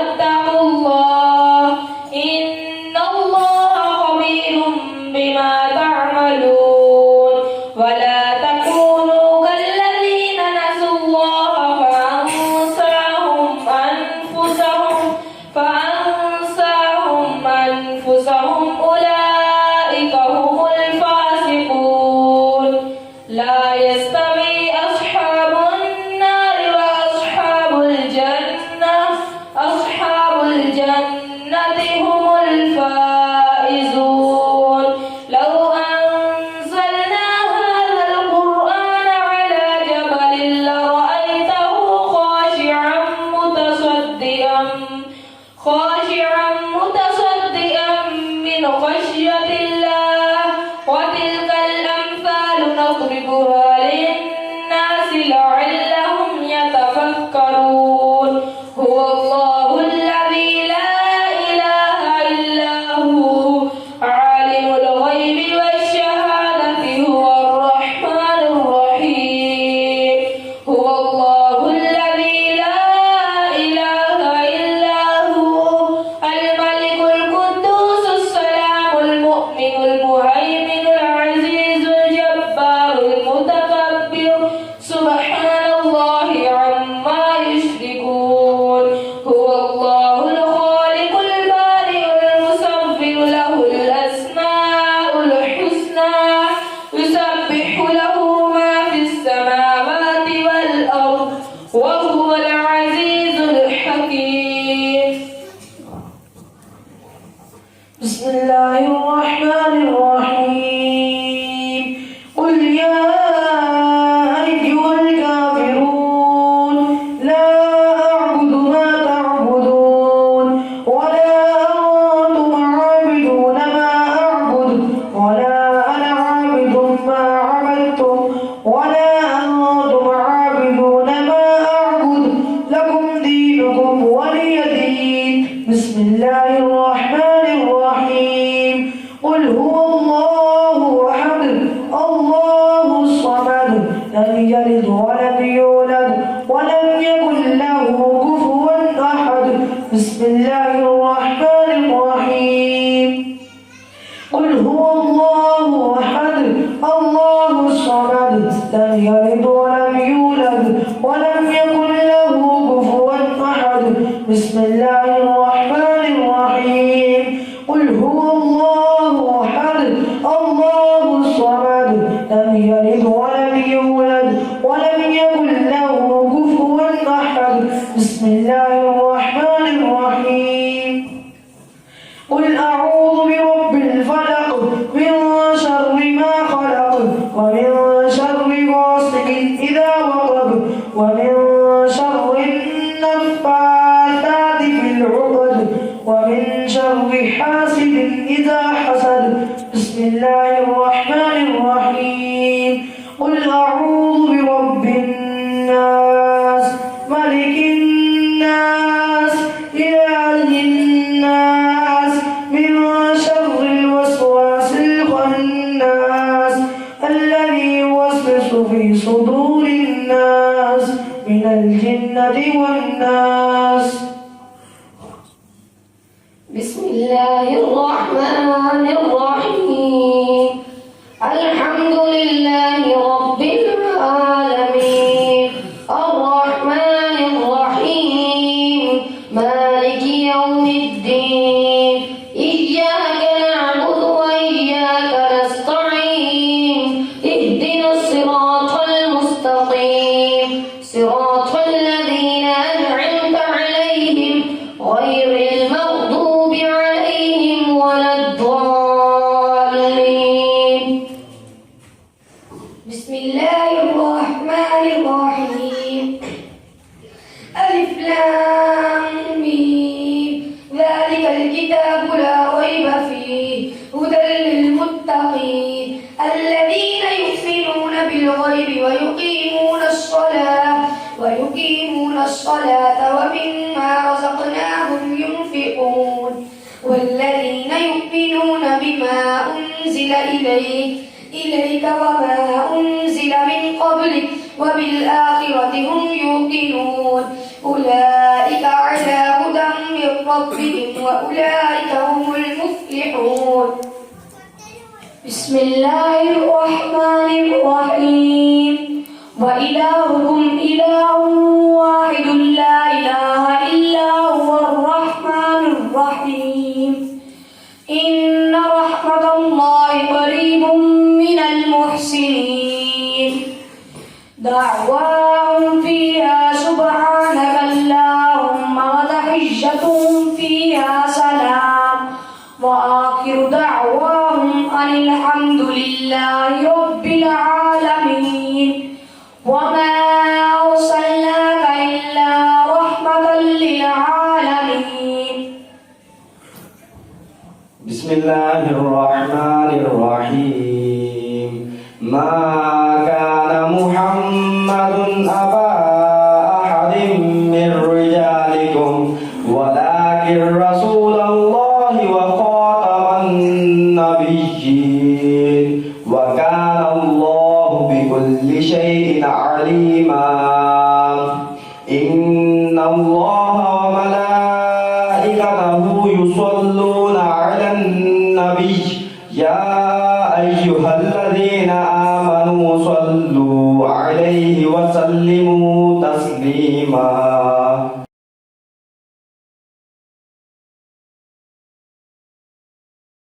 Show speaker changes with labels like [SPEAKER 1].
[SPEAKER 1] واتقوا الله إن الله خبير بما تعملون ولا تكونوا كالذين نسوا الله فأنساهم أولئك هم الفاسقون لا يستوي أصحاب النار وأصحاب الجنة هم الفائزون لو أنزلنا هذا القرآن على جبل لرأيته خاشعا متصدئا من خشية الله وتلك الأمثال نضربها للناس لعلهم يتفكرون هو الله الذي لا إله إلا هو عالم الغيب والشهادة هو الرحمن الرحيم هو الله الذي لا إله إلا هو الملك القدوس السلام المؤمن المهيمن العزيز الجبار المتكبر سبحان الله عما يشركون هو الله الخالق البارئ المصور له الأسماء الحسنى يسبح له ما في السماوات والأرض وهو العزيز الحكيم بسم الله الرحمن الرحيم قل يا أيها الكافرون لا أعبد ما تعبدون ولا أنتم عابدون ما أعبد ولا أنا عابد ما عبدتم ولا أنتم عابدون ما أعبد لكم دينكم ولي دين بسم الله الرحمن الرحيم قل هو الله أحد الله الصمد لم يلد ولم يولد ولم يكن له كفوا أحد بسم الله الرحمن الرحيم قل هو الله أحد الله الصمد لم يلد ولم يولد ولم يكن له كفوا أحد بسم الله الرحمن الرحيم قل هو الله أحد الله الصمد لم يلد ولم يولد ولم يكن له كفوا أحد بسم الله الرحمن الرحيم قل أعوذ برب الفلق من شر ما خلق ومن شر غاسق إذا وقب ومن شر النفاثات في العقد ومن شر حاسد إذا حسد بسم الله الرحمن الرحيم قل أعوذ برب الناس ملك الناس إله الناس من شر الوسواس الخناس الذي يوسوس في صدور الناس من الجنة والناس
[SPEAKER 2] بسم الله الرحمن الرحيم الحمد لله رب العالمين الرحمن الرحيم مالك يوم الدين إياك نعبد وإياك نستعين اهدنا الصراط المستقيم صراط الذين أنعمت عليهم غير المغضوب عليهم ولا الضالين بسم الله الرحمن الرحيم ألف لام ميم ذلك الكتاب لا ريب فيه هدى للمتقين الذين يؤمنون بالغيب ويقيمون الصلاة ومما رزقناهم ينفقون والذين يؤمنون بما أنزل إليك وما أنزل من قبلك وبالآخرة هم يوقنون أولئك على هدى من ربهم وأولئك هم المفلحون. بسم الله الرحمن الرحيم. وإلهكم إله واحد لا إله إلا هو الرحمن الرحيم. إن رحمة الله قريب من المحسنين. دعواهم فيها سبحانك اللهم وتحيتهم فيها سلام وآخر دعواهم أن الحمد لله رب العالمين. وما أرسلناك إلا رحمة للعالمين.
[SPEAKER 3] بسم الله الرحمن الرحيم. ما كان محمد أبا أحد من رجالكم ولكن رسول الله وخاتم النبيين وكان الله بكل شيء عليما. إن الله وملائكته يصلون